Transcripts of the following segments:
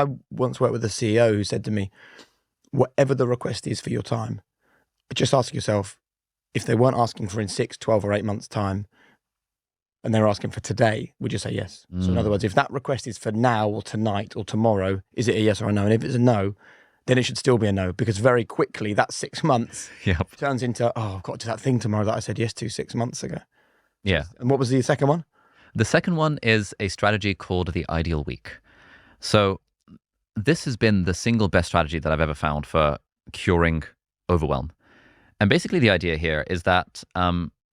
I once worked with a CEO who said to me, whatever the request is for your time, just ask yourself, if they weren't asking for in 6, 12 or 8 months time, and they're asking for today, would you say yes? So in other words, if that request is for now or tonight or tomorrow, is it a yes or a no? And if it's a no, then it should still be a no, because very quickly that 6 months turns into, oh, I've got to do that thing tomorrow that I said yes to 6 months ago. Yeah. And what was the second one? The second one is a strategy called the ideal week. So this has been the single best strategy that I've ever found for curing overwhelm. And basically the idea here is that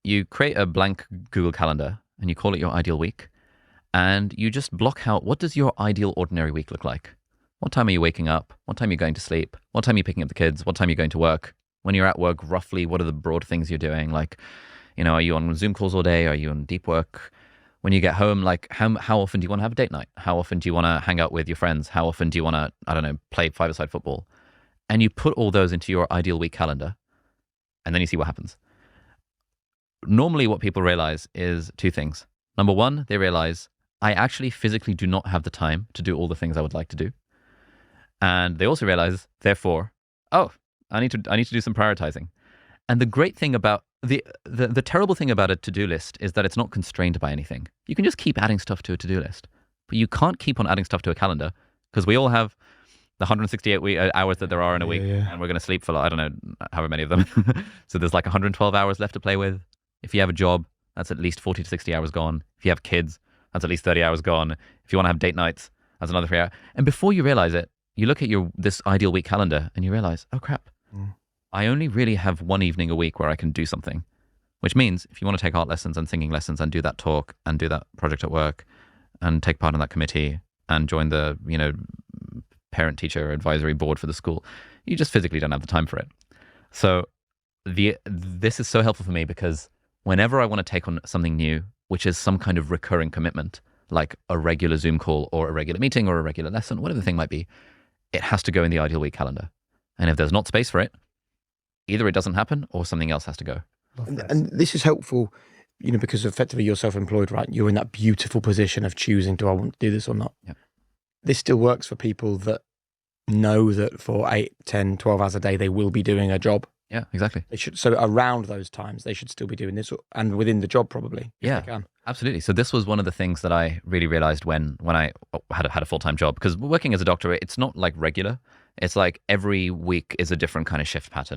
you create a blank Google Calendar and you call it your ideal week. And you just block out, what does your ideal ordinary week look like? What time are you waking up? What time are you going to sleep? What time are you picking up the kids? What time are you going to work? When you're at work, roughly, what are the broad things you're doing? Like, are you on Zoom calls all day? Are you on deep work? When you get home, like how often do you want to have a date night? How often do you want to hang out with your friends? How often do you want to, I don't know, play five-a-side football? And you put all those into your ideal week calendar, and then you see what happens. Normally what people realize is two things. Number one, they realize I actually physically do not have the time to do all the things I would like to do. And they also realize, therefore, oh, I need to do some prioritizing. And the great thing about the terrible thing about a to-do list is that it's not constrained by anything. You can just keep adding stuff to a to-do list, but you can't keep on adding stuff to a calendar, because we all have the 168 hours that there are in a week, and we're going to sleep for, I don't know, however many of them. So there's like 112 hours left to play with. If you have a job, that's at least 40 to 60 hours gone. If you have kids, that's at least 30 hours gone. If you want to have date nights, that's another 3 hours. And before you realize it, you look at this ideal week calendar and you realize, oh crap, I only really have one evening a week where I can do something. Which means if you want to take art lessons and singing lessons and do that talk and do that project at work and take part in that committee and join the, parent-teacher advisory board for the school, you just physically don't have the time for it. So this is so helpful for me, because whenever I want to take on something new, which is some kind of recurring commitment, like a regular Zoom call or a regular meeting or a regular lesson, whatever the thing might be, it has to go in the ideal week calendar. And if there's not space for it, either it doesn't happen or something else has to go. And this is helpful, because effectively you're self-employed, right? You're in that beautiful position of choosing, do I want to do this or not? Yeah. This still works for people that know that for 8, 10, 12 hours a day, they will be doing a job. Yeah, exactly. They should, so around those times, they should still be doing this, and within the job probably, if they can. Absolutely. So this was one of the things that I really realized when I had a full-time job, because working as a doctor, it's not like regular. It's like every week is a different kind of shift pattern.